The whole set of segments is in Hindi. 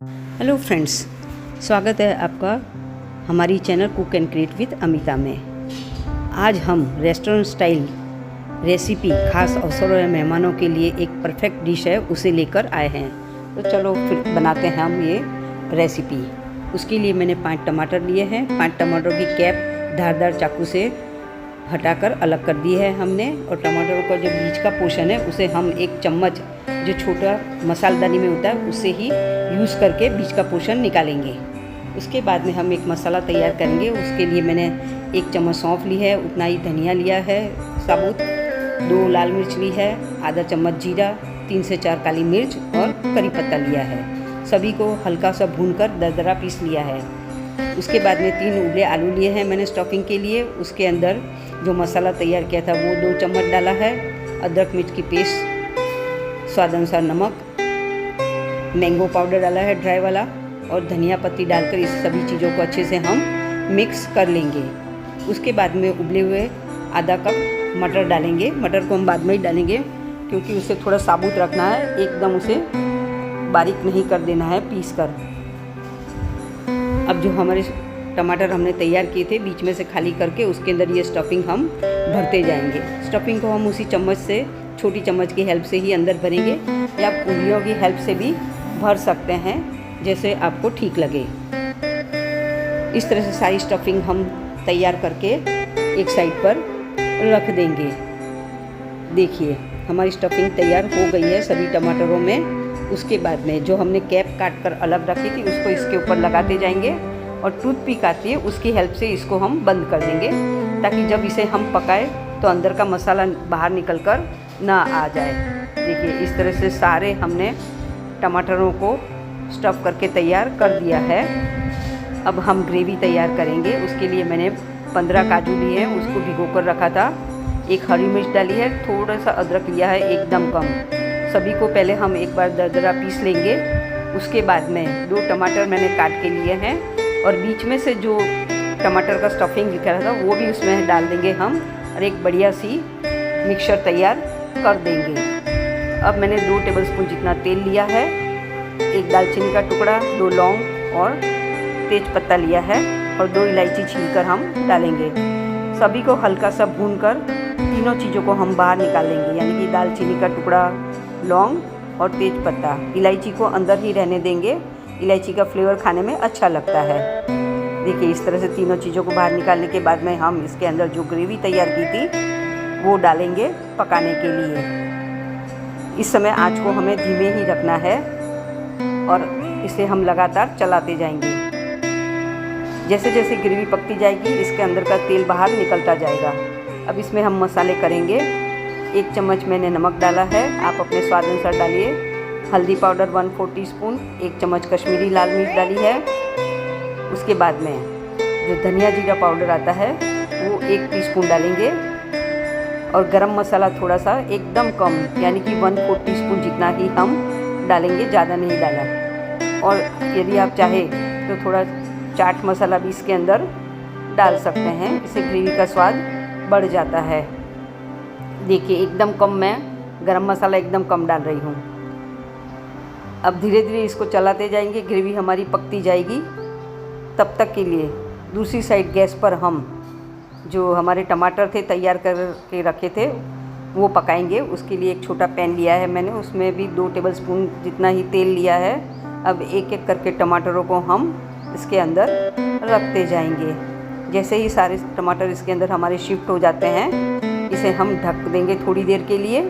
हेलो फ्रेंड्स, स्वागत है आपका हमारी channel cook and create with Amita में। आज हम रेस्टोरेंट स्टाइल रेसिपी खास अवसरों या मेहमानों के लिए एक परफेक्ट डिश है, उसे लेकर आए हैं। तो चलो फिर बनाते हैं हम ये रेसिपी। उसके लिए मैंने 5 टमाटर लिए हैं। 5 टमाटरों की कैप धारदार चाकू से हटाकर अलग कर दी है हमने। और टमाटरों का जो बीच का पोर्शन है उसे हम 1 चम्मच जो छोटा मसालदानी में होता है उससे ही यूज़ करके बीच का पोर्शन निकालेंगे। उसके बाद में हम एक मसाला तैयार करेंगे। उसके लिए मैंने 1 चम्मच सौंफ ली है, उतना ही धनिया लिया है साबुत, 2 लाल मिर्च ली है, आधा चम्मच जीरा, 3 से 4 काली मिर्च और करी पत्ता लिया है। सभी को हल्का सा भूनकर दरदरा पीस लिया है। उसके बाद में 3 उबले आलू लिए हैं मैंने स्टफिंग के लिए। उसके अंदर जो मसाला तैयार किया था वो 2 चम्मच डाला है। अदरक मिर्च की पेस्ट, स्वाद अनुसार नमक, मैंगो पाउडर डाला है ड्राई वाला, और धनिया पत्ती डालकर इस सभी चीज़ों को अच्छे से हम मिक्स कर लेंगे। उसके बाद में उबले हुए आधा कप मटर डालेंगे। मटर को हम बाद में ही डालेंगे क्योंकि उसे थोड़ा साबुत रखना है, एकदम उसे बारीक नहीं कर देना है पीस कर। अब जो हमारे टमाटर हमने तैयार किए थे बीच में से खाली करके उसके अंदर ये स्टफिंग हम भरते जाएंगे। स्टफिंग को हम उसी चम्मच से, छोटी चम्मच की हेल्प से ही अंदर भरेंगे, या आप उंगलियों की हेल्प से भी भर सकते हैं, जैसे आपको ठीक लगे। इस तरह से सारी स्टफिंग हम तैयार करके एक साइड पर रख देंगे। देखिए हमारी स्टफिंग तैयार हो गई है सभी टमाटरों में। उसके बाद में जो हमने कैप काट कर अलग रखी थी उसको इसके ऊपर लगाते जाएंगे, और टूथपिक आती है उसकी हेल्प से इसको हम बंद कर देंगे, ताकि जब इसे हम पकाएं तो अंदर का मसाला बाहर निकल कर ना आ जाए। देखिए इस तरह से सारे हमने टमाटरों को स्टफ़ करके तैयार कर दिया है। अब हम ग्रेवी तैयार करेंगे। उसके लिए मैंने 15 काजू लिए हैं, उसको भिगो कर रखा था। 1 हरी मिर्च डाली है, थोड़ा सा अदरक लिया है, एकदम कम। सभी को पहले हम एक बार दरदरा पीस लेंगे। उसके बाद में 2 टमाटर मैंने काट के लिए हैं, और बीच में से जो टमाटर का स्टफिंग लिखा था वो भी उसमें डाल देंगे हम, और एक बढ़िया सी मिक्सचर तैयार कर देंगे। अब मैंने 2 टेबलस्पून जितना तेल लिया है, 1 दालचीनी का टुकड़ा, 2 लौंग और तेज पत्ता लिया है, और 2 इलायची छीलकर हम डालेंगे। सभी को हल्का सा भूनकर तीनों चीज़ों को हम बाहर निकाल लेंगे, यानी कि दालचीनी का टुकड़ा, लौंग और तेज पत्ता। इलायची को अंदर ही रहने देंगे, इलायची का फ्लेवर खाने में अच्छा लगता है। देखिए इस तरह से तीनों चीज़ों को बाहर निकालने के बाद में हम इसके अंदर जो ग्रेवी तैयार की थी वो डालेंगे पकाने के लिए। इस समय आंच को हमें धीमे ही रखना है, और इसे हम लगातार चलाते जाएंगे। जैसे जैसे ग्रेवी पकती जाएगी इसके अंदर का तेल बाहर निकलता जाएगा। अब इसमें हम मसाले करेंगे। 1 चम्मच मैंने नमक डाला है, आप अपने स्वाद अनुसार डालिए। हल्दी पाउडर 1/4 टीस्पून, 1 चम्मच कश्मीरी लाल मिर्च डाली है। उसके बाद में जो धनिया जीरा पाउडर आता है वो 1 टीस्पून डालेंगे, और गरम मसाला थोड़ा सा एकदम कम, यानी कि 1/4 टीस्पून जितना ही हम डालेंगे, ज़्यादा नहीं डाला। और यदि आप चाहे तो थोड़ा चाट मसाला भी इसके अंदर डाल सकते हैं, इससे ग्रेवी का स्वाद बढ़ जाता है। देखिए एकदम कम, मैं गरम मसाला एकदम कम डाल रही हूँ। अब धीरे धीरे इसको चलाते जाएंगे, ग्रेवी हमारी पकती जाएगी। तब तक के लिए दूसरी साइड गैस पर हम जो हमारे टमाटर थे तैयार करके रखे थे वो पकाएंगे। उसके लिए एक छोटा पैन लिया है मैंने, उसमें भी 2 टेबलस्पून जितना ही तेल लिया है। अब एक एक करके टमाटरों को हम इसके अंदर रखते जाएंगे। जैसे ही सारे टमाटर इसके अंदर हमारे शिफ्ट हो जाते हैं इसे हम ढक देंगे थोड़ी देर के लिए,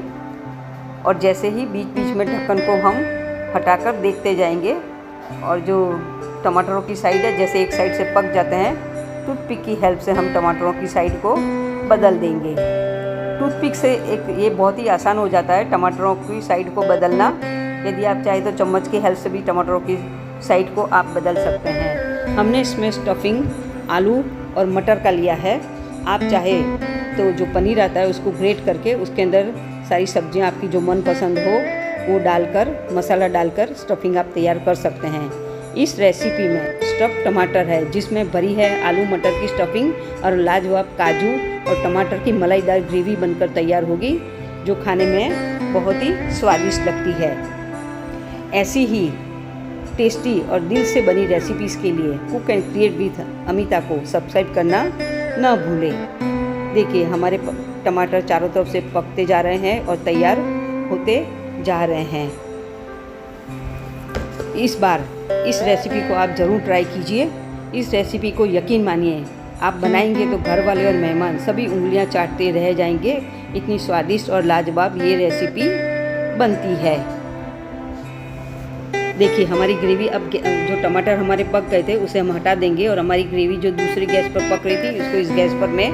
और जैसे ही बीच बीच में ढक्कन को हम हटाकर देखते जाएंगे। और जो टमाटरों की साइड है, जैसे एक साइड से पक जाते हैं टूथपिक की हेल्प से हम टमाटरों की साइड को बदल देंगे। टूथपिक से एक ये बहुत ही आसान हो जाता है टमाटरों की साइड को बदलना। यदि आप चाहे तो चम्मच की हेल्प से भी टमाटरों की साइड को आप बदल सकते हैं। हमने इसमें स्टफिंग आलू और मटर का लिया है। आप चाहे तो जो पनीर आता है उसको ग्रेट करके उसके अंदर सारी सब्जियां आपकी जो मनपसंद हो वो डालकर, मसाला डालकर स्टफिंग आप तैयार कर सकते हैं। इस रेसिपी में स्टफ़ टमाटर है जिसमें भरी है आलू मटर की स्टफिंग, और लाजवाब काजू और टमाटर की मलाईदार ग्रेवी बनकर तैयार होगी, जो खाने में बहुत ही स्वादिष्ट लगती है। ऐसी ही टेस्टी और दिल से बनी रेसिपीज़ के लिए cook and create with Amita को सब्सक्राइब करना न भूलें। देखिए हमारे टमाटर चारों तरफ से पकते जा रहे हैं और तैयार होते जा रहे हैं। इस बार इस रेसिपी को आप ज़रूर ट्राई कीजिए। इस रेसिपी को यकीन मानिए आप बनाएंगे तो घर वाले और मेहमान सभी उंगलियां चाटते रह जाएंगे। इतनी स्वादिष्ट और लाजवाब ये रेसिपी बनती है। देखिए हमारी ग्रेवी अब जो टमाटर हमारे पक गए थे उसे हम हटा देंगे और हमारी ग्रेवी जो दूसरी गैस पर पक रही थी उसको इस गैस पर मैं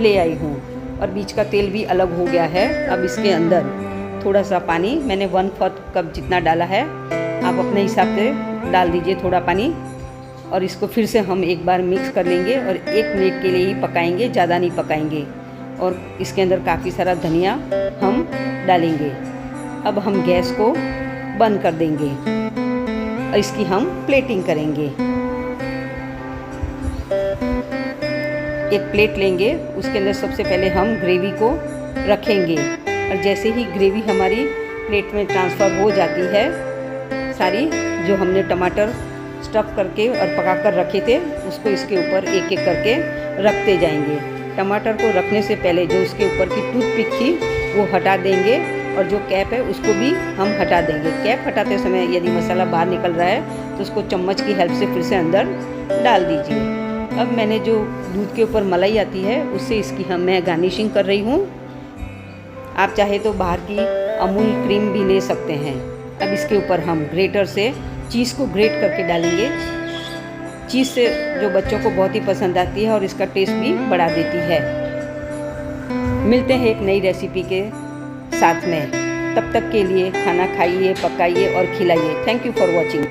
ले आई हूँ और बीच का तेल भी अलग हो गया है। अब इसके अंदर थोड़ा सा पानी, मैंने 1/4 कप जितना डाला है, आप अपने हिसाब से डाल दीजिए थोड़ा पानी और इसको फिर से हम एक बार मिक्स कर लेंगे और 1 मिनट के लिए ही पकाएंगे, ज़्यादा नहीं पकाएंगे। और इसके अंदर काफ़ी सारा धनिया हम डालेंगे। अब हम गैस को बंद कर देंगे और इसकी हम प्लेटिंग करेंगे। एक प्लेट लेंगे, उसके अंदर सबसे पहले हम ग्रेवी को रखेंगे और जैसे ही ग्रेवी हमारी प्लेट में ट्रांसफ़र हो जाती है, सारी जो हमने टमाटर स्टफ़ करके और पका कर रखे थे उसको इसके ऊपर एक एक करके रखते जाएंगे। टमाटर को रखने से पहले जो उसके ऊपर की टूथपिक थी वो हटा देंगे और जो कैप है उसको भी हम हटा देंगे। कैप हटाते समय यदि मसाला बाहर निकल रहा है तो उसको चम्मच की हेल्प से फिर से अंदर डाल दीजिए। अब मैंने जो दूध के ऊपर मलाई आती है उससे इसकी मैं गार्निशिंग कर रही हूँ। आप चाहे तो बाहर की अमूल क्रीम भी ले सकते हैं। अब इसके ऊपर हम ग्रेटर से चीज़ को ग्रेट करके डालेंगे। चीज़ से जो बच्चों को बहुत ही पसंद आती है और इसका टेस्ट भी बढ़ा देती है। मिलते हैं एक नई रेसिपी के साथ में। तब तक के लिए खाना खाइए, पकाइए और खिलाइए। Thank you for watching.